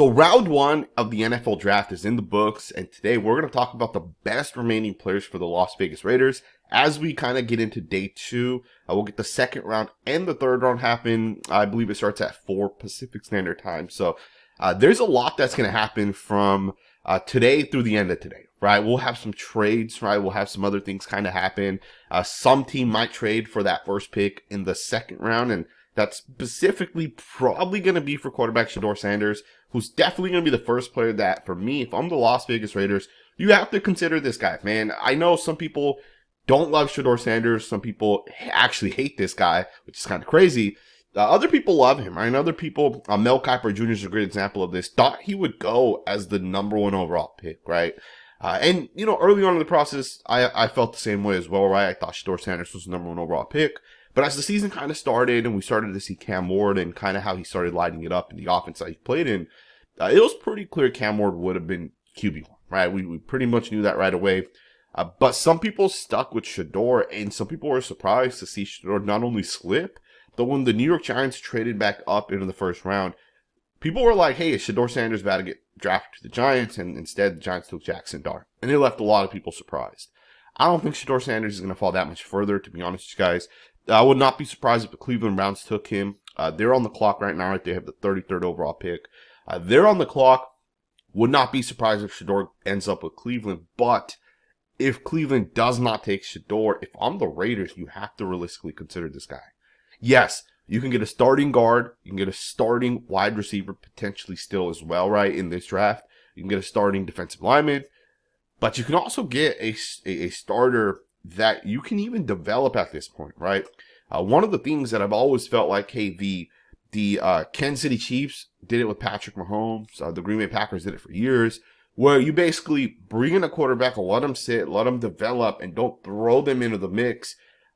So round one of the NFL draft is in the books, and today we're going to talk about the best remaining players for the Las Vegas Raiders. As we kind of get into day two, we'll get the second round and the third round happen. I believe it starts at 4 Pacific Standard Time. So there's a lot that's going to happen from today through the end of today, right? We'll have some trades, right? We'll have some other things kind of happen. Some team might trade for that first pick in the second round, and that's specifically probably going to be for quarterback Shador Sanders, who's definitely going to be the first player that, for me, if I'm the Las Vegas Raiders, you have to consider this guy, man. I know some people don't love Shador Sanders. Some people actually hate this guy, which is kind of crazy. Other people love him, right? And other people, Mel Kiper Jr. is a great example of this, thought he would go as the number 1 overall pick, right? And, you know, early on in the process, I felt the same way as well, right? I thought Shador Sanders was the number 1 overall pick. But as the season kind of started and we started to see Cam Ward and kind of how he started lighting it up in the offense that he played in, it was pretty clear Cam Ward would have been QB1, right? We pretty much knew that right away. But some people stuck with Shador, and some people were surprised to see Shador not only slip, but when the New York Giants traded back up into the first round, people were like, hey, is Shador Sanders about to get drafted to the Giants? And instead, the Giants took Jackson Dart. And it left a lot of people surprised. I don't think Shador Sanders is going to fall that much further, to be honest with you guys. I would not be surprised if the Cleveland Browns took him. They're on the clock right now, right? They have the 33rd overall pick. They're on the clock. Would not be surprised if Shador ends up with Cleveland. But if Cleveland does not take Shador, if I'm the Raiders, you have to realistically consider this guy. Yes, you can get a starting guard. You can get a starting wide receiver potentially still as well, right, in this draft. You can get a starting defensive lineman. But you can also get a starter that you can even develop at this point, right? One of the things that I've always felt like, hey, the Kansas City Chiefs did it with Patrick Mahomes. The Green Bay Packers did it for years, where you basically bring in a quarterback, let them sit, let them develop, and don't throw them into the mix.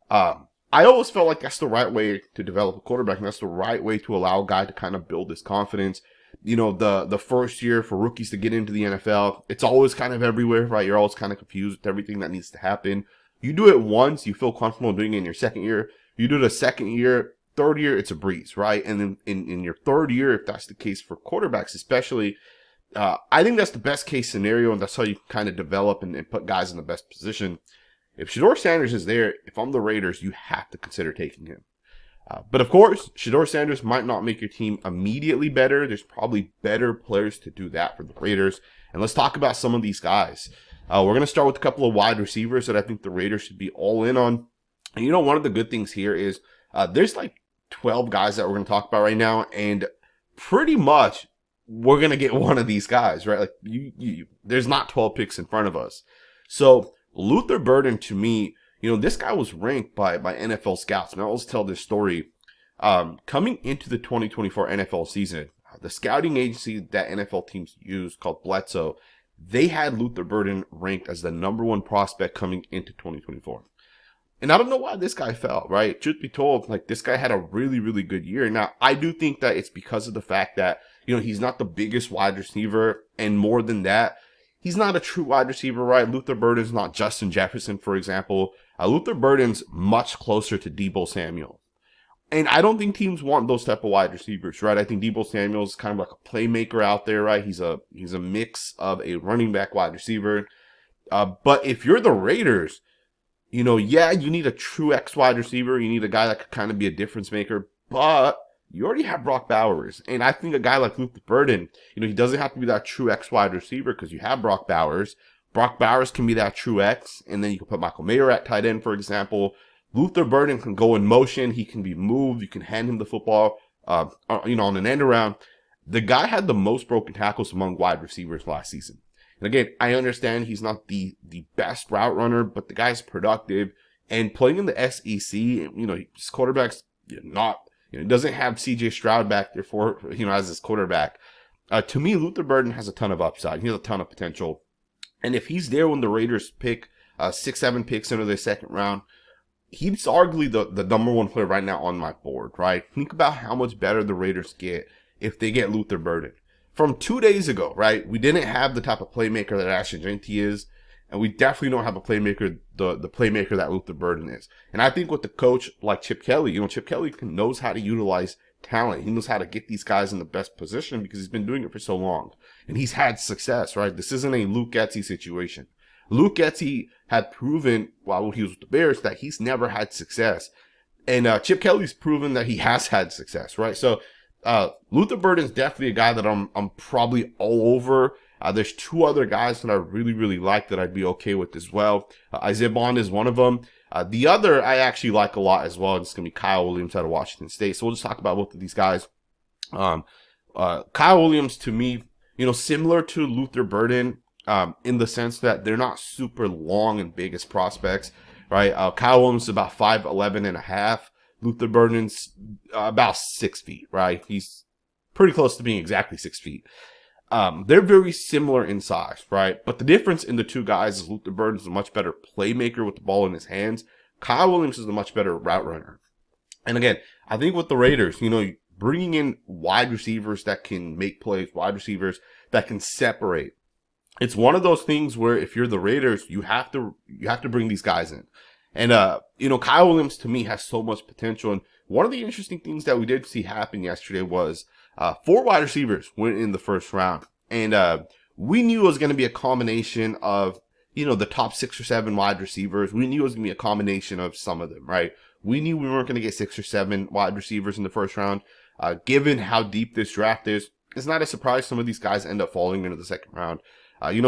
I always felt like that's the right way to develop a quarterback, and that's the right way to allow a guy to kind of build his confidence. You know, the first year for rookies to get into the NFL, it's always kind of everywhere, right? You're always kind of confused with everything that needs to happen. You do it once, you feel comfortable doing it in your second year. You do it a second year, third year, it's a breeze, right? And then in your third year, if that's the case for quarterbacks especially, I think that's the best case scenario, and that's how you kind of develop and put guys in the best position. If Shador Sanders is there, if I'm the Raiders, you have to consider taking him. But of course, Shador Sanders might not make your team immediately better. There's probably better players to do that for the Raiders. And let's talk about some of these guys. We're going to start with a couple of wide receivers that I think the Raiders should be all in on. And you know, one of the good things here is there's like 12 guys that we're going to talk about right now. And pretty much we're going to get one of these guys, right? Like there's not 12 picks in front of us. So Luther Burden, to me, you know, this guy was ranked by NFL scouts. Now, let's tell this story. Coming into the 2024 NFL season, the scouting agency that NFL teams use called Bledsoe, they had Luther Burden ranked as the number 1 prospect coming into 2024. And I don't know why this guy fell, right? Truth be told, like, this guy had a really, really good year. Now, I do think that it's because of the fact that, you know, he's not the biggest wide receiver, and more than that, he's not a true wide receiver, right? Luther Burden's not Justin Jefferson, for example. Luther Burden's much closer to Deebo Samuel. And I don't think teams want those type of wide receivers, right? I think Deebo Samuel's kind of like a playmaker out there, right? He's a mix of a running back wide receiver. But if you're the Raiders, you know, yeah, you need a true X wide receiver. You need a guy that could kind of be a difference maker. But you already have Brock Bowers. And I think a guy like Luther Burden, you know, he doesn't have to be that true X wide receiver because you have Brock Bowers. Brock Bowers can be that true X. And then you can put Michael Mayer at tight end, for example. Luther Burden can go in motion. He can be moved. You can hand him the football, you know, on an end around. The guy had the most broken tackles among wide receivers last season. And again, I understand he's not the best route runner, but the guy's productive. And playing in the SEC, you know, his quarterback's not, you know, he doesn't have CJ Stroud back there for, you know, as his quarterback. To me, Luther Burden has a ton of upside. He has a ton of potential. And if he's there when the Raiders pick 6-7 picks into their second round, he's arguably the number 1 player right now on my board, right? Think about how much better the Raiders get if they get Luther Burden. From 2 days ago, right, we didn't have the type of playmaker that Ashton Jeanty is, and we definitely don't have a playmaker, the playmaker that Luther Burden is. And I think with the coach like Chip Kelly, you know, Chip Kelly knows how to utilize talent. He knows how to get these guys in the best position because he's been doing it for so long. And he's had success, right? This isn't a Luke Getsy situation. Luke Getsy had proven while he was with the Bears that he's never had success. And Chip Kelly's proven that he has had success, right? So Luther Burden's definitely a guy that I'm probably all over. There's two other guys that I really, really like that I'd be okay with as well. Isaiah Bond is one of them. The other I actually like a lot as well. It's going to be Kyle Williams out of Washington State. So we'll just talk about both of these guys. Kyle Williams, to me, similar to Luther Burden, in the sense that they're not super long and big as prospects, right? Kyle Williams is about 5'11" and a half. Luther Burden's about 6 feet, right? He's pretty close to being exactly 6 feet. They're very similar in size, right? But the difference in the two guys is Luther Burden's a much better playmaker with the ball in his hands. Kyle Williams is a much better route runner. And again, I think with the Raiders, bringing in wide receivers that can make plays, wide receivers that can separate. It's one of those things where if you're the Raiders, you have to bring these guys in. And, Kyle Williams to me has so much potential. And one of the interesting things that we did see happen yesterday was 4 wide receivers went in the first round. And we knew it was going to be a combination of, the top 6 or 7 wide receivers. We knew it was going to be a combination of some of them, right? We knew we weren't going to get 6 or 7 wide receivers in the first round. Given how deep this draft is, it's not a surprise some of these guys end up falling into the second round.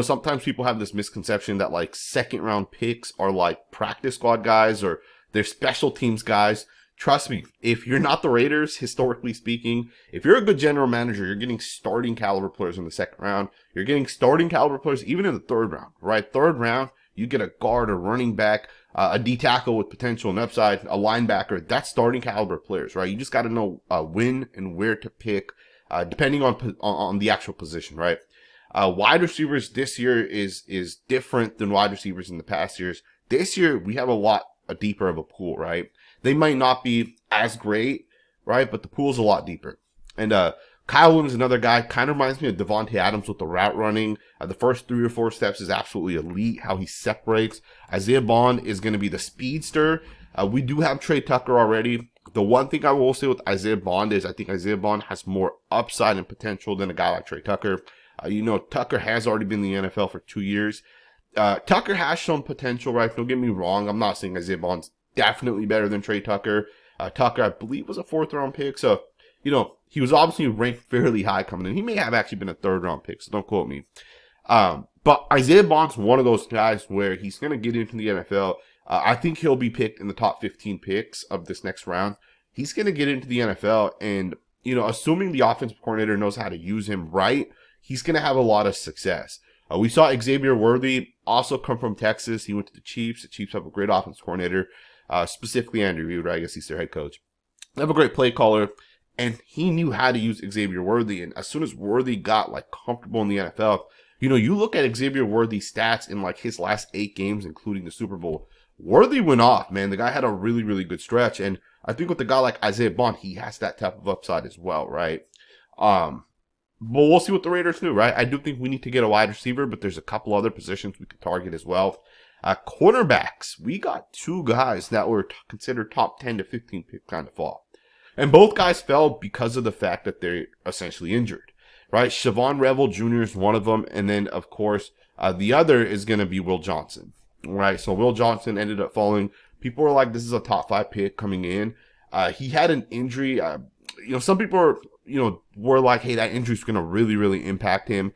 Sometimes people have this misconception that like second round picks are like practice squad guys or they're special teams guys. Trust me, if you're not the Raiders, historically speaking, if you're a good general manager, you're getting starting caliber players in the second round. You're getting starting caliber players even in the third round, right? Third round, you get a guard, a running back, a D tackle with potential and upside, a linebacker. That's starting caliber players, right? You just got to know when and where to pick, depending on the actual position, right? Wide receivers this year is different than wide receivers in the past years. This year, we have a deeper of a pool, right? They might not be as great, right? But the pool's a lot deeper. And Kyle Williams is another guy, kind of reminds me of Devontae Adams with the route running. The first 3 or 4 steps is absolutely elite, how he separates. Isaiah Bond is going to be the speedster. We do have Trey Tucker already. The one thing I will say with Isaiah Bond is I think Isaiah Bond has more upside and potential than a guy like Trey Tucker. Tucker has already been in the NFL for 2 years. Tucker has shown potential, right? Don't get me wrong. I'm not saying Isaiah Bond's definitely better than Trey Tucker. Tucker, I believe, was a 4th round pick. So, he was obviously ranked fairly high coming in. He may have actually been a 3rd round pick, so don't quote me. But Isaiah Bond's one of those guys where he's going to get into the NFL. I think he'll be picked in the top 15 picks of this next round. He's going to get into the NFL and, assuming the offensive coordinator knows how to use him right, he's going to have a lot of success. We saw Xavier Worthy also come from Texas. He went to the Chiefs. The Chiefs have a great offensive coordinator, specifically Andy Reid. I guess he's their head coach. They have a great play caller, and he knew how to use Xavier Worthy. And as soon as Worthy got comfortable in the NFL, you look at Xavier Worthy's stats in his last 8 games, including the Super Bowl. Worthy went off, man. The guy had a really, really good stretch. And I think with a guy like Isaiah Bond, he has that type of upside as well, right? But we'll see what the Raiders do, right? I do think we need to get a wide receiver, but there's a couple other positions we could target as well. Cornerbacks, we got 2 guys that were considered top 10 to 15 pick kind of fall. And both guys fell because of the fact that they're essentially injured, right? Siobhan Rebel Jr. is one of them. And then, of course, the other is going to be Will Johnson, right? So Will Johnson ended up falling. People were like, this is a top 5 pick coming in. He had an injury. Some people are, were like, hey, that injury's going to really, really impact him.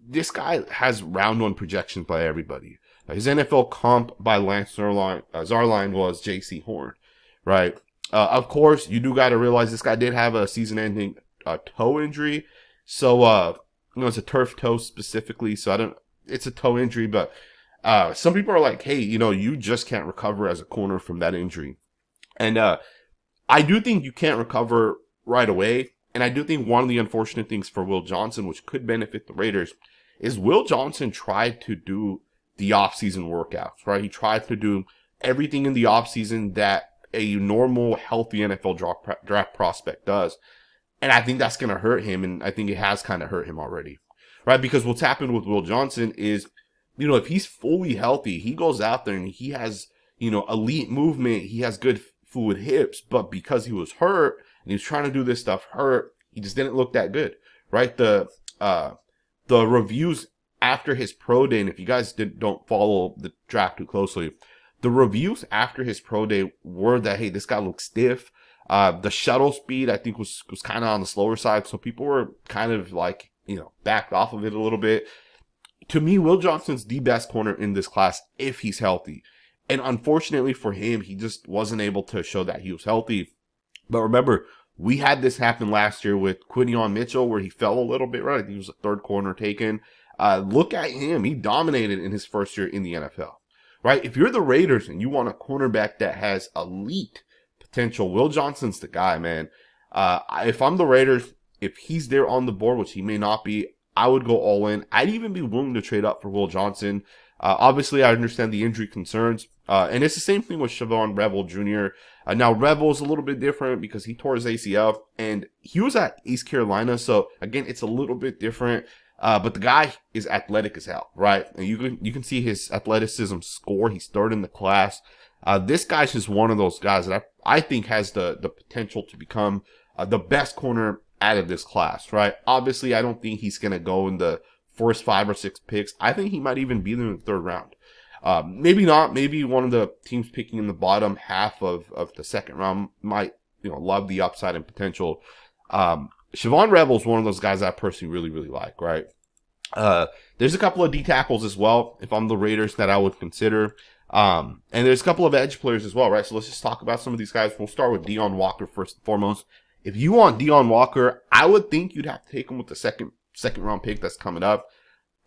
This guy has round 1 projections by everybody. His NFL comp by Lance Zarline was J.C. Horn, right? Of course, you do got to realize this guy did have a season-ending toe injury. So, it's a turf toe specifically. So it's a toe injury, but some people are like, hey, you just can't recover as a corner from that injury. And I do think you can't recover right away. And I do think one of the unfortunate things for Will Johnson, which could benefit the Raiders, is Will Johnson tried to do the offseason workouts, right? He tried to do everything in the offseason that a normal, healthy NFL draft prospect does. And I think that's going to hurt him, and I think it has kind of hurt him already, right? Because what's happened with Will Johnson is, if he's fully healthy, he goes out there and he has, elite movement, he has good fluid hips, but because he was hurt, he was trying to do this stuff hurt. He just didn't look that good, right? The reviews after his pro day, and if you guys don't follow the draft too closely, the reviews after his pro day were that, hey, this guy looks stiff. The shuttle speed, I think, was kind of on the slower side, so people were kind of like, backed off of it a little bit. To me, Will Johnson's the best corner in this class if he's healthy. And unfortunately for him, he just wasn't able to show that he was healthy. But remember, we had this happen last year with Quinion Mitchell, where he fell a little bit, right? I think he was a third corner taken. Look at him. He dominated in his first year in the NFL, right? If you're the Raiders and you want a cornerback that has elite potential, Will Johnson's the guy, man. If I'm the Raiders, if he's there on the board, which he may not be, I would go all in. I'd even be willing to trade up for Will Johnson. Obviously, I understand the injury concerns. And it's the same thing with Siobhan Rebel Jr. Now, Rebel's a little bit different because he tore his ACL, and he was at East Carolina. So, again, it's a little bit different. But the guy is athletic as hell, right? And you can see his athleticism score. He's third in the class. This guy's just one of those guys that I think has the potential to become the best corner out of this class, right? Obviously, I don't think he's going to go in the first 5 or 6 picks. I think he might even be there in the third round. Maybe not. Maybe one of the teams picking in the bottom half of the second round might, love the upside and potential. Siobhan Rebel is one of those guys I personally really, really like, right? There's a couple of D tackles as well, if I'm the Raiders, that I would consider. And there's a couple of edge players as well, right? So let's just talk about some of these guys. We'll start with Deion Walker first and foremost. If you want Deion Walker, I would think you'd have to take him with the second round pick that's coming up.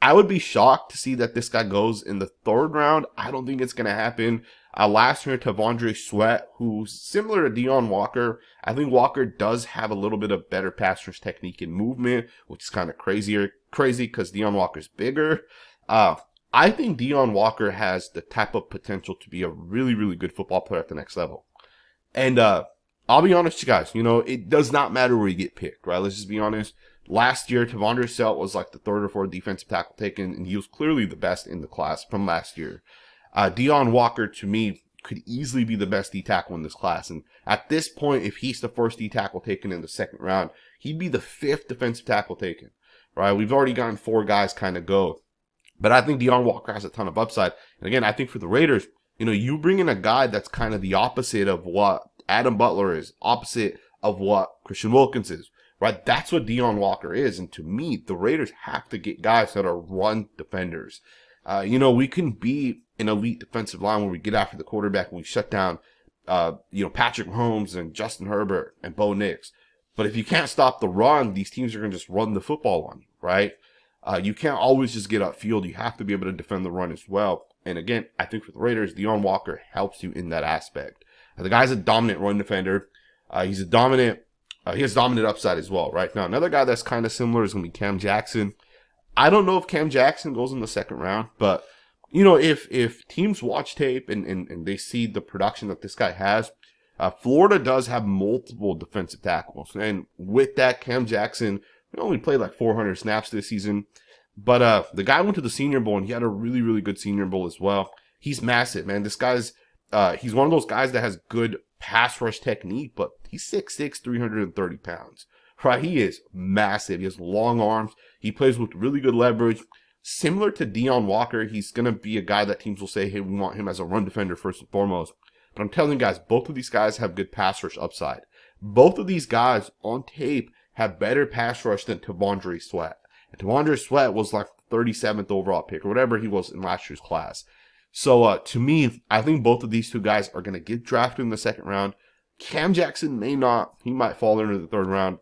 I would be shocked to see that this guy goes in the third round. I don't think it's going to happen. Last year, T'Vondre Sweat, who's similar to Deion Walker. I think Walker does have a little bit of better pass rush technique and movement, which is kind of crazy because Deion Walker's bigger. I think Deion Walker has the type of potential to be a really, really good football player at the next level. And I'll be honest with you guys, it does not matter where you get picked, right? Let's just be honest. Last year, T'Vondre Sweat was like the third or fourth defensive tackle taken, and he was clearly the best in the class from last year. Deion Walker, to me, could easily be the best D tackle in this class. And at this point, if he's the first D tackle taken in the second round, he'd be the 5th defensive tackle taken, right? We've already gotten 4 guys kind of go. But I think Deion Walker has a ton of upside. And again, I think for the Raiders, you bring in a guy that's kind of the opposite of what Adam Butler is, opposite of what Christian Wilkins is, right? That's what Deion Walker is. And to me, the Raiders have to get guys that are run defenders. We can be an elite defensive line where we get after the quarterback and we shut down, Patrick Mahomes and Justin Herbert and Bo Nix. But if you can't stop the run, these teams are going to just run the football on you, right? You can't always just get upfield. You have to be able to defend the run as well. And again, I think for the Raiders, Deion Walker helps you in that aspect. The guy's a dominant run defender. He has dominant upside as well, right? Now, another guy that's kind of similar is going to be Cam Jackson. I don't know if Cam Jackson goes in the second round, but, if teams watch tape and they see the production that this guy has, Florida does have multiple defensive tackles. And with that, Cam Jackson only played like 400 snaps this season. But the guy went to the Senior Bowl, and he had a really, really good Senior Bowl as well. He's massive, man. This guy's he's one of those guys that has good pass rush technique, but he's 6'6", 330 pounds. Right? He is massive. He has long arms. He plays with really good leverage. Similar to Deion Walker, he's going to be a guy that teams will say, hey, we want him as a run defender first and foremost. But I'm telling you guys, both of these guys have good pass rush upside. Both of these guys on tape have better pass rush than T'Vondre Sweat. And T'Vondre Sweat was like the 37th overall pick or whatever he was in last year's class. So to me, I think both of these two guys are going to get drafted in the second round. Cam Jackson may not. He might fall into the third round.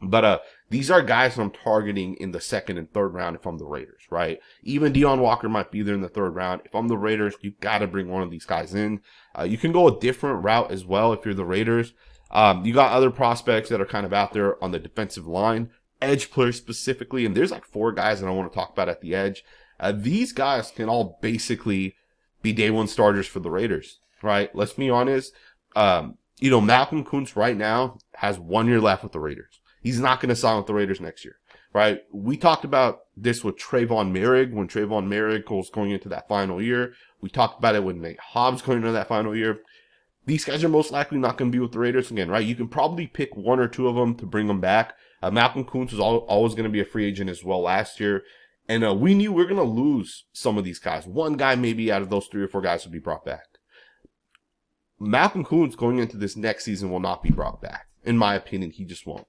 But these are guys I'm targeting in the second and third round if I'm the Raiders, right? Even Deion Walker might be there in the third round. If I'm the Raiders, you got to bring one of these guys in. You can go a different route as well if you're the Raiders. You got other prospects that are kind of out there on the defensive line, edge players specifically, and there's like 4 guys that I want to talk about at the edge. These guys can all basically be day one starters for the Raiders, right? Let's be honest. Malcolm Koonce right now has 1 year left with the Raiders. He's not going to sign with the Raiders next year, right? We talked about this with Trayvon Merrick when Trayvon Merrick was going into that final year. We talked about it with Nate Hobbs going into that final year. These guys are most likely not going to be with the Raiders again, right? You can probably pick one or two of them to bring them back. Malcolm Koonce was always going to be a free agent as well last year. And we knew we were going to lose some of these guys. One guy maybe out of those 3 or 4 guys would be brought back. Malcolm Koonce going into this next season will not be brought back. In my opinion, he just won't.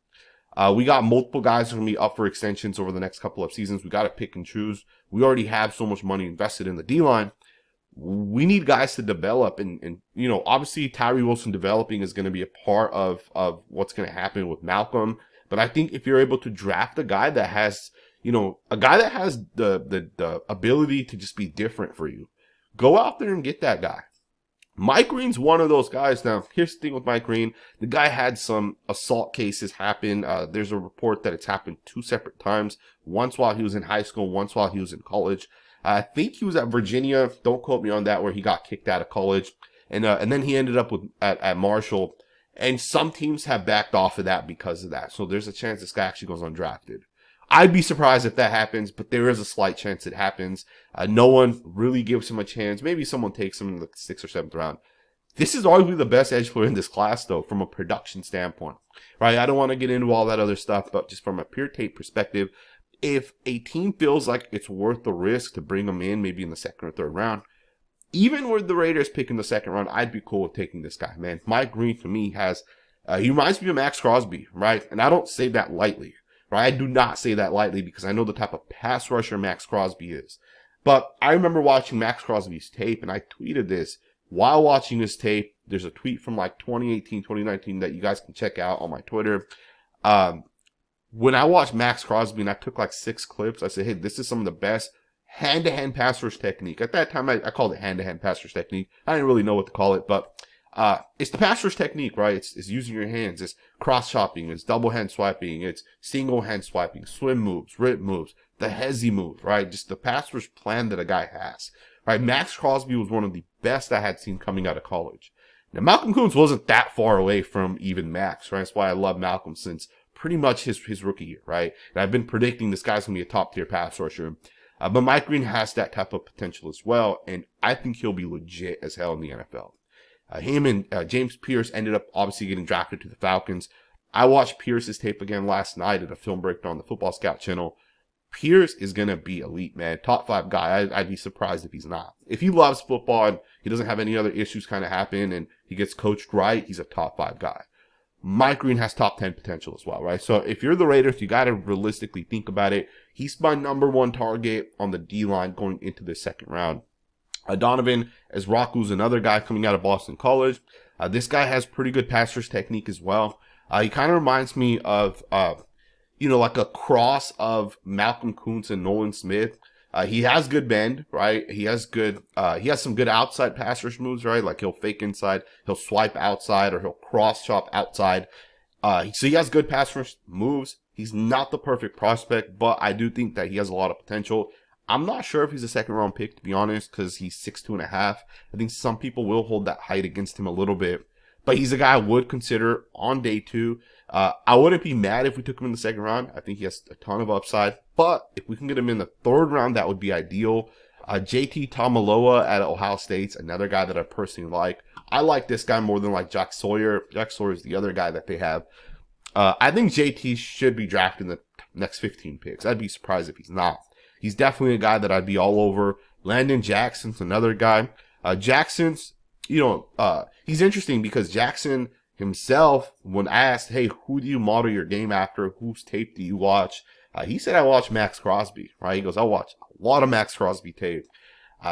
We got multiple guys who are going to be up for extensions over the next couple of seasons. We got to pick and choose. We already have so much money invested in the D-line. We need guys to develop. And you know, obviously Tyree Wilson developing is going to be a part of what's going to happen with Malcolm. But I think if you're able to draft a guy that has, you know, a guy that has the ability to just be different for you, go out there and get that guy. Mike Green's one of those guys. Now, here's the thing with Mike Green. The guy had some assault cases happen. There's a report that it's happened 2 separate times. Once while he was in high school, once while he was in college. I think he was at Virginia. Don't quote me on that, where he got kicked out of college. And then he ended up at Marshall. And some teams have backed off of that because of that. So there's a chance this guy actually goes undrafted. I'd be surprised if that happens, but there is a slight chance it happens. No one really gives him a chance. Maybe someone takes him in the 6th or 7th round. This is arguably the best edge player in this class, though, from a production standpoint. Right? I don't want to get into all that other stuff, but just from a pure tape perspective, if a team feels like it's worth the risk to bring him in, maybe in the 2nd or 3rd round, even with the Raiders picking the 2nd round, I'd be cool with taking this guy, man. Mike Green, to me, he reminds me of Maxx Crosby, right? And I don't say that lightly. Right? I do not say that lightly because I know the type of pass rusher Maxx Crosby is. But I remember watching Maxx Crosby's tape, and I tweeted this while watching his tape. There's a tweet from like 2018, 2019 that you guys can check out on my Twitter. When I watched Maxx Crosby and I took like 6 clips, I said, hey, this is some of the best hand-to-hand pass rush technique. At that time, I called it hand-to-hand pass rush technique. I didn't really know what to call it, but it's the pass rush technique, right? It's using your hands. It's cross chopping. It's double hand swiping. It's single hand swiping, swim moves, rip moves, the hezzy move, right? Just the pass rush plan that a guy has, right? Maxx Crosby was one of the best I had seen coming out of college. Now, Malcolm Koonce wasn't that far away from even Maxx, right? That's why I love Malcolm since pretty much his rookie year, right? And I've been predicting this guy's going to be a top tier pass rusher. But Mike Green has that type of potential as well. And I think he'll be legit as hell in the NFL. Him and James Pierce ended up obviously getting drafted to the Falcons. I watched Pierce's tape again last night at a film breakdown on the Football Scout channel. Pierce is going to be elite, man. Top 5 guy. I'd be surprised if he's not. If he loves football and he doesn't have any other issues kind of happen and he gets coached right, he's a top 5 guy. Mike Green has top 10 potential as well, right? So if you're the Raiders, you got to realistically think about it. He's my number 1 target on the D-line going into the 2nd round. Donavan Askew, another guy coming out of Boston College. This guy has pretty good pass rush technique as well. He kind of reminds me of, like a cross of Malcolm Koonce and Nolan Smith. He has good bend, right? He has some good outside pass rush moves, right? Like he'll fake inside, he'll swipe outside, or he'll cross chop outside. So he has good pass rush moves. He's not the perfect prospect, but I do think that he has a lot of potential. I'm not sure if he's a 2nd round pick, to be honest, because he's 6'2.5". I think some people will hold that height against him a little bit, but he's a guy I would consider on day 2. I wouldn't be mad if we took him in the 2nd round. I think he has a ton of upside, but if we can get him in the 3rd round, that would be ideal. JT Taumaloa at Ohio State's another guy that I personally like. I like this guy more than like Jack Sawyer. Jack Sawyer is the other guy that they have. I think JT should be drafted in the next 15 picks. I'd be surprised if he's not. He's definitely a guy that I'd be all over. Landon Jackson's another guy. Jackson's, he's interesting because Jackson himself, when asked, hey, who do you model your game after? Whose tape do you watch? He said, I watch Maxx Crosby, right? He goes, I watch a lot of Maxx Crosby tape.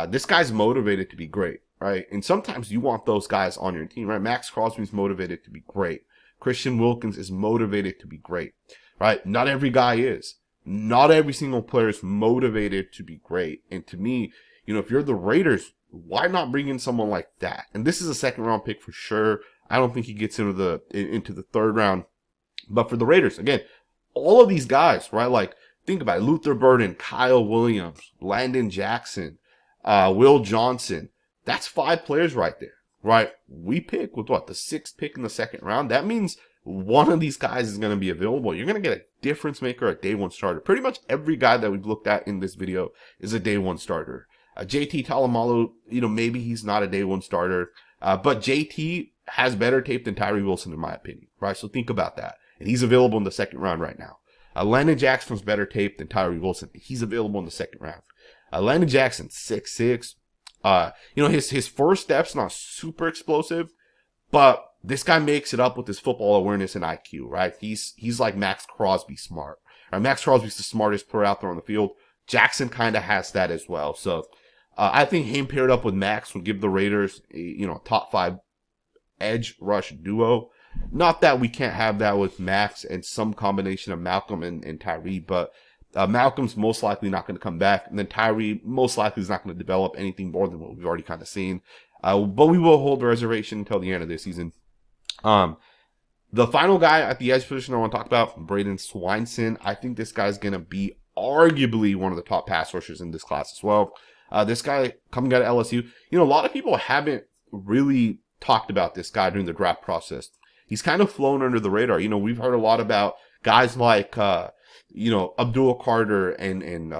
This guy's motivated to be great, right? And sometimes you want those guys on your team, right? Maxx Crosby's motivated to be great. Christian Wilkins is motivated to be great, right? Not every guy is. Not every single player is motivated to be great. And to me, if you're the Raiders, why not bring in someone like that? And this is a 2nd round pick for sure. I don't think he gets into the 3rd round. But for the Raiders, again, all of these guys, right? Like, think about it. Luther Burden, Kyle Williams, Landon Jackson, Will Johnson. That's 5 players right there, right? We pick with the 6th pick in the 2nd round. That means one of these guys is going to be available. You're going to get a difference maker, a day 1 starter. Pretty much every guy that we've looked at in this video is a day 1 starter. JT Taumaloa, maybe he's not a day 1 starter. But JT has better tape than Tyree Wilson, in my opinion, right? So think about that. And he's available in the second round right now. Landon Jackson's better tape than Tyree Wilson. He's available in the second round. Landon Jackson, 6'6". His first step's not super explosive, but this guy makes it up with his football awareness and IQ, right? He's like Maxx Crosby smart. Right? Maxx Crosby's the smartest player out there on the field. Jackson kind of has that as well. So I think him paired up with Maxx would give the Raiders a top 5 edge rush duo. Not that we can't have that with Maxx and some combination of Malcolm and Tyree, but Malcolm's most likely not going to come back, and then Tyree most likely is not going to develop anything more than what we've already kind of seen. But we will hold the reservation until the end of this season. The final guy at the edge position I want to talk about, Braden Swinson. I think this guy's going to be arguably one of the top pass rushers in this class as well. This guy coming out of LSU, a lot of people haven't really talked about this guy during the draft process. He's kind of flown under the radar. We've heard a lot about guys like, Abdul Carter and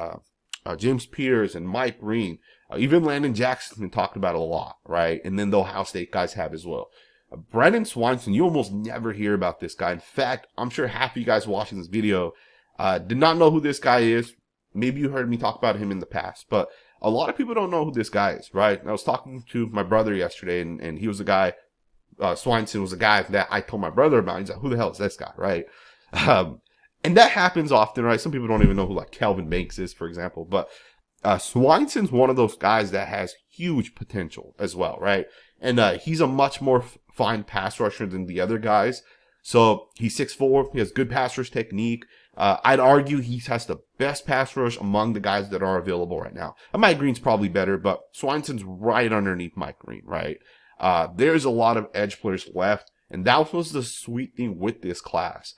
James Peters and Mike Green. Even Landon Jackson's been talked about a lot, right? And then the Ohio State guys have as well. Braden Swinson, you almost never hear about this guy. In fact, I'm sure half of you guys watching this video did not know who this guy is. Maybe you heard me talk about him in the past, but a lot of people don't know who this guy is, right? I was talking to my brother yesterday, and he was a guy, Swinson was a guy that I told my brother about. He's like, who the hell is this guy, right? And that happens often, right? Some people don't even know who, like, Calvin Banks is, for example. But Swinson's one of those guys that has huge potential as well, right? And he's a much more fine pass rusher than the other guys. So he's 6'4". He has good pass rush technique. I'd argue he has the best pass rush among the guys that are available right now. Mike Green's probably better, but Swinson's right underneath Mike Green, right? There's a lot of edge players left, and that was the sweet thing with this class.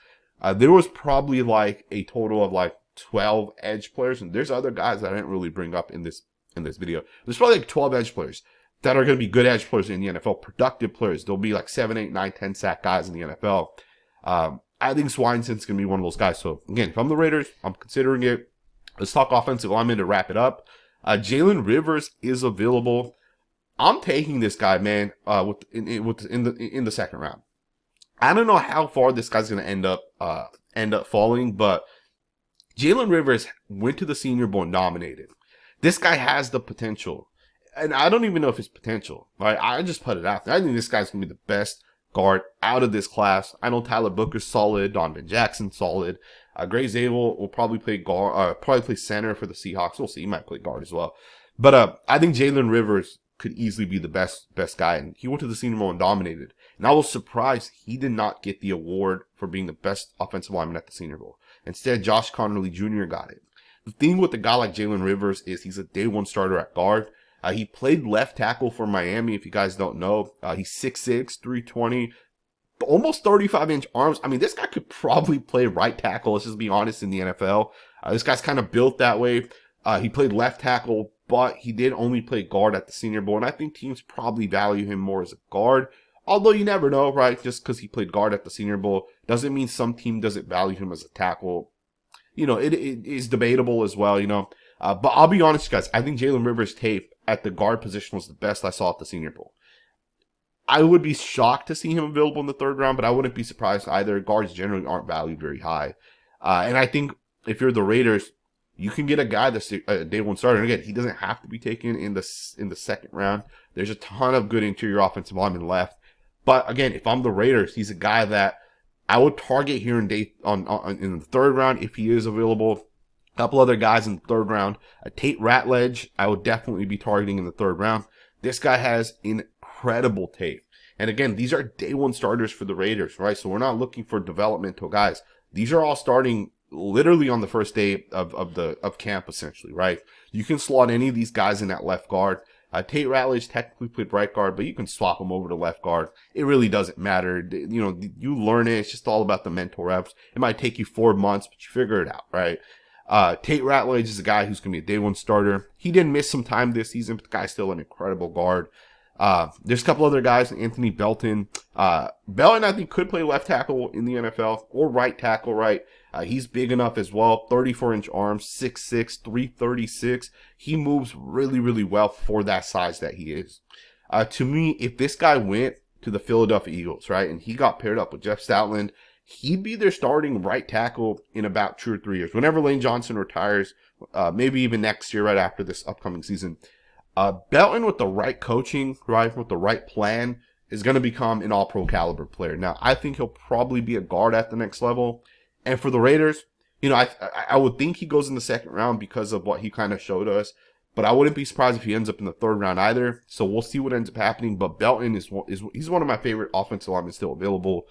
There was probably like a total of like 12 edge players, and there's other guys that I didn't really bring up in this video. There's probably like 12 edge players that are going to be good edge players in the NFL, productive players. There'll be like 7, 8, 9, 10 sack guys in the NFL. I think Swinson's going to be one of those guys. So again, if I'm the Raiders, I'm considering it. Let's talk offensive lineman to wrap it up. Jaylen Rivers is available. I'm taking this guy, man, in the second round. I don't know how far this guy's going to end up falling, but Jaylen Rivers went to the Senior Bowl nominated. This guy has the potential, and I don't even know if it's potential. Right? I just put it out there. I think this guy's going to be the best guard out of this class. I know Tyler Booker's solid, Donovan Jackson's solid. Gray Zabel will probably play guard, probably play center for the Seahawks. We'll see. He might play guard as well. But I think Jaylen Rivers could easily be the best guy, and he went to the Senior Bowl and dominated. And I was surprised he did not get the award for being the best offensive lineman at the Senior Bowl. Instead, Josh Connerly Jr. got it. The thing with a guy like Jaylen Rivers is he's a day one starter at guard. He played left tackle for Miami, if you guys don't know. He's 6'6", 320, almost 35-inch arms. I mean, this guy could probably play right tackle, let's just be honest, in the NFL. This guy's kind of built that way. He played left tackle, but he did only play guard at the Senior Bowl, and I think teams probably value him more as a guard. Although you never know, right? Just because he played guard at the Senior Bowl doesn't mean some team doesn't value him as a tackle. It is debatable as well, But I'll be honest, guys. I think Jaylen Rivers' tape at the guard position was the best I saw at the Senior Bowl. I would be shocked to see him available in the third round, but I wouldn't be surprised either. Guards generally aren't valued very high. And I think if you're the Raiders, you can get a guy that's a day one starter. And again, he doesn't have to be taken in the second round. There's a ton of good interior offensive linemen left. But again, if I'm the Raiders, he's a guy that I would target here in the third round if he is available. A couple other guys in the third round. Tate Ratledge, I would definitely be targeting in the third round. This guy has incredible tape. And again, these are day one starters for the Raiders, right? So we're not looking for developmental guys. These are all starting literally on the first day of camp, essentially, right? You can slot any of these guys in that left guard. Tate Ratledge technically played right guard, but you can swap him over to left guard. It really doesn't matter. You learn it. It's just all about the mental reps. It might take you 4 months, but you figure it out, right? Tate Ratledge is a guy who's going to be a day one starter. He did miss some time this season, but the guy's still an incredible guard. There's a couple other guys, Anthony Belton. Belton, I think, could play left tackle in the NFL or right tackle, right? He's big enough as well. 34-inch arms, 6'6", 336. He moves really, really well for that size that he is. To me, if this guy went to the Philadelphia Eagles, right, and he got paired up with Jeff Stoutland, he'd be their starting right tackle in about 2 or 3 years. Whenever Lane Johnson retires, maybe even next year, right after this upcoming season, Belton with the right coaching, right, with the right plan, is going to become an all-pro caliber player. Now, I think he'll probably be a guard at the next level. And for the Raiders, I would think he goes in the second round because of what he kind of showed us. But I wouldn't be surprised if he ends up in the third round either. So we'll see what ends up happening. But Belton he's one of my favorite offensive linemen still available.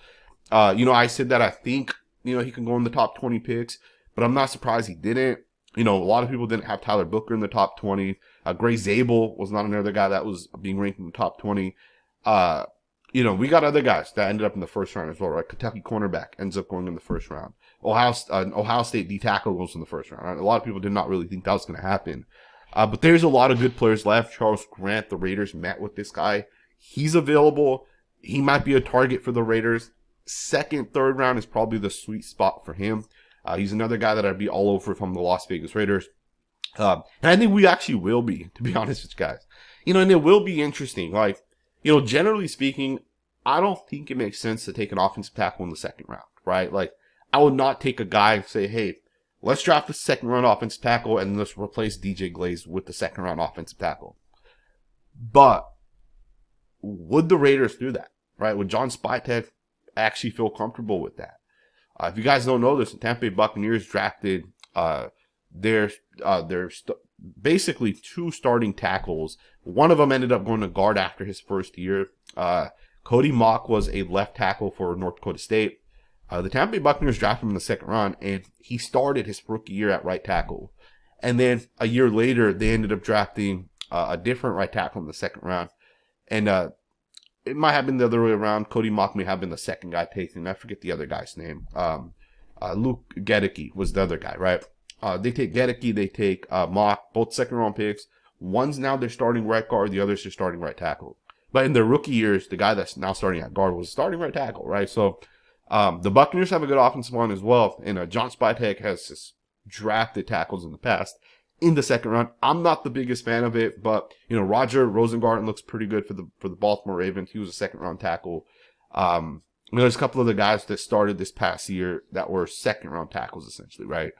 I said that I think, he can go in the top 20 picks, but I'm not surprised he didn't. A lot of people didn't have Tyler Booker in the top 20. Gray Zabel was not another guy that was being ranked in the top 20. We got other guys that ended up in the first round as well, right? Kentucky cornerback ends up going in the first round. Ohio State D tackle goes in the first round. Right? A lot of people did not really think that was going to happen. But there's a lot of good players left. Charles Grant, the Raiders met with this guy. He's available. He might be a target for the Raiders. Second, third round is probably the sweet spot for him. He's another guy that I'd be all over from the Las Vegas Raiders. And I think we actually will be, to be honest with you guys. And it will be interesting. Generally speaking, I don't think it makes sense to take an offensive tackle in the second round, right? I would not take a guy and say, hey, let's draft the second round offensive tackle and let's replace DJ Glaze with the second round offensive tackle. But would the Raiders do that, right? Would John Spytek actually feel comfortable with that? If you guys don't know this, the Tampa Bay Buccaneers drafted basically 2 starting tackles. One of them ended up going to guard after his first year. Cody Mock was a left tackle for North Dakota State. The Tampa Bay Buccaneers drafted him in the second round, and he started his rookie year at right tackle. And then a year later, they ended up drafting a different right tackle in the second round. And it might have been the other way around. Cody Mock may have been the second guy taken. I forget the other guy's name. Luke Gedicke was the other guy, right? They take Gedicke, they take Mock, both second round picks. One's now their starting right guard, the other's their starting right tackle. But in their rookie years, the guy that's now starting at guard was starting right tackle, right? So the Buccaneers have a good offensive line as well. And John Spytek has just drafted tackles in the past in the second round. I'm not the biggest fan of it, but Roger Rosengarten looks pretty good for the Baltimore Ravens. He was a second round tackle. There's a couple other guys that started this past year that were second round tackles essentially, right?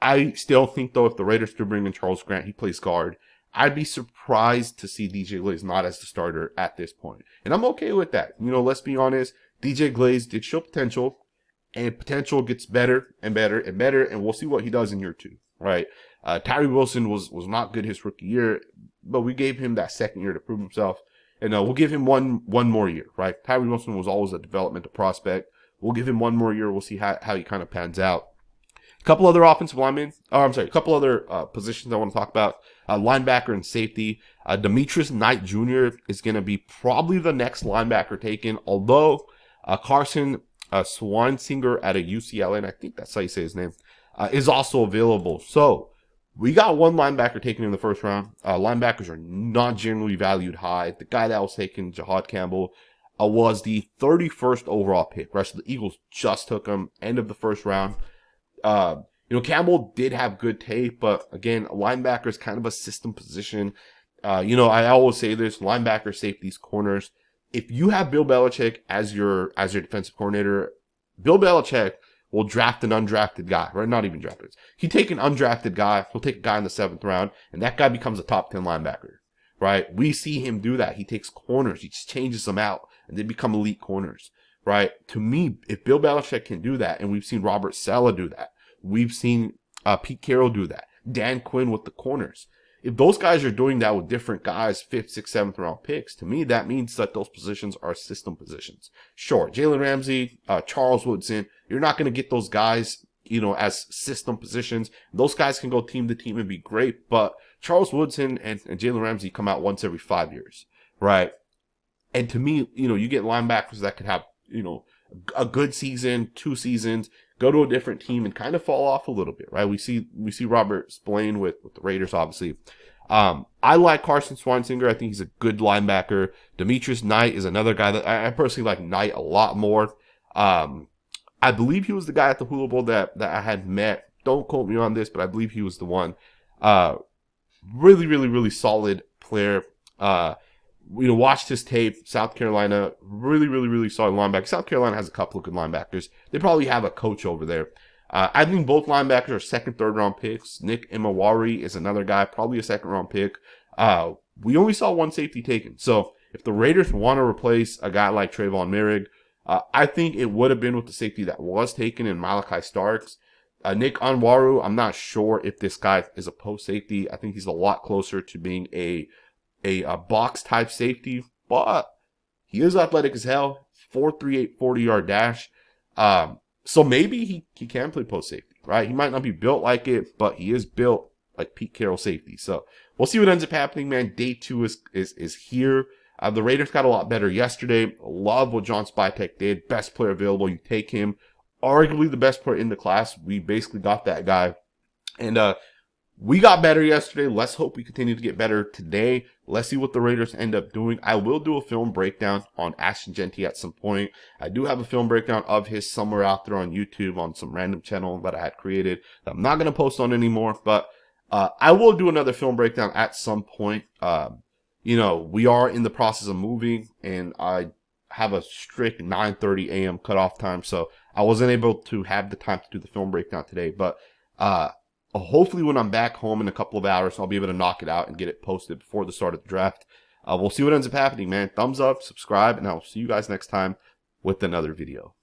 I still think though, if the Raiders do bring in Charles Grant, he plays guard. I'd be surprised to see DJ Glaze not as the starter at this point. And I'm okay with that. Let's be honest. DJ Glaze did show potential, and potential gets better and better and better, and we'll see what he does in year 2, right? Tyree Wilson was not good his rookie year, but we gave him that second year to prove himself, and we'll give him one more year, right? Tyree Wilson was always a developmental prospect. We'll give him one more year. We'll see how he kind of pans out. A couple other offensive linemen, a couple other positions I want to talk about. Linebacker and safety. Demetrius Knight Jr. is going to be probably the next linebacker taken, although Carson Swansinger at a UCLA, and I think that's how you say his name, is also available. So we got one linebacker taken in the first round. Linebackers are not generally valued high. The guy that was taken, Jahad Campbell, was the 31st overall pick. Right, so the Eagles just took him end of the first round. Campbell did have good tape, but again, a linebacker is kind of a system position. I always say this: linebacker, safeties, corners. If you have Bill Belichick as your defensive coordinator, Bill Belichick will draft an undrafted guy, right? Not even drafted. He'll take an undrafted guy. He'll take a guy in the 7th round, and that guy becomes a top 10 linebacker, right? We see him do that. He takes corners. He just changes them out, and they become elite corners, right? To me, if Bill Belichick can do that, and we've seen Robert Saleh do that, we've seen Pete Carroll do that, Dan Quinn with the corners. If those guys are doing that with different guys, 5th, 6th, 7th round picks, to me, that means that those positions are system positions. Sure, Jalen Ramsey, Charles Woodson, you're not going to get those guys, as system positions. Those guys can go team to team and be great, but Charles Woodson and Jalen Ramsey come out once every 5 years, right? And to me, you get linebackers that could have, a good season, 2 seasons, go to a different team and kind of fall off a little bit, right? We see Robert Spillane with the Raiders, obviously. I like Carson Swansinger. I think he's a good linebacker. Demetrius Knight is another guy that I personally like Knight a lot more. I believe he was the guy at the Hula Bowl that I had met. Don't quote me on this, but I believe he was the one. Really, really, really solid player. watched his tape. South Carolina, really solid linebacker. South Carolina has a couple of good linebackers. They probably have a coach over there. I think both linebackers are second, third round picks. Nick Imawari is another guy, probably a second round pick. We only saw one safety taken. So if the Raiders want to replace a guy like Trayvon Merrick, I think it would have been with the safety that was taken in Malachi Starks. Nick Anwaru, I'm not sure if this guy is a post safety. I think he's a lot closer to being a box type safety, but he is athletic as hell. 4.38 40-yard dash. So maybe he can play post safety, right? He might not be built like it, but he is built like Pete Carroll safety. So we'll see what ends up happening, man. Day 2 is here. The Raiders got a lot better yesterday. Love what John Spytek did. Best player available, you take him. Arguably the best player in the class. We basically got that guy. And we got better yesterday. Let's hope we continue to get better today. Let's see what the Raiders end up doing. I will do a film breakdown on Ashton Jeanty at some point. I do have a film breakdown of his somewhere out there on YouTube on some random channel that I had created that I'm not going to post on anymore. But I will do another film breakdown at some point. We are in the process of moving, and I have a strict 9:30 a.m. cutoff time, so I wasn't able to have the time to do the film breakdown today. But hopefully when I'm back home in a couple of hours, I'll be able to knock it out and get it posted before the start of the draft. We'll see what ends up happening, man. Thumbs up, subscribe, and I'll see you guys next time with another video.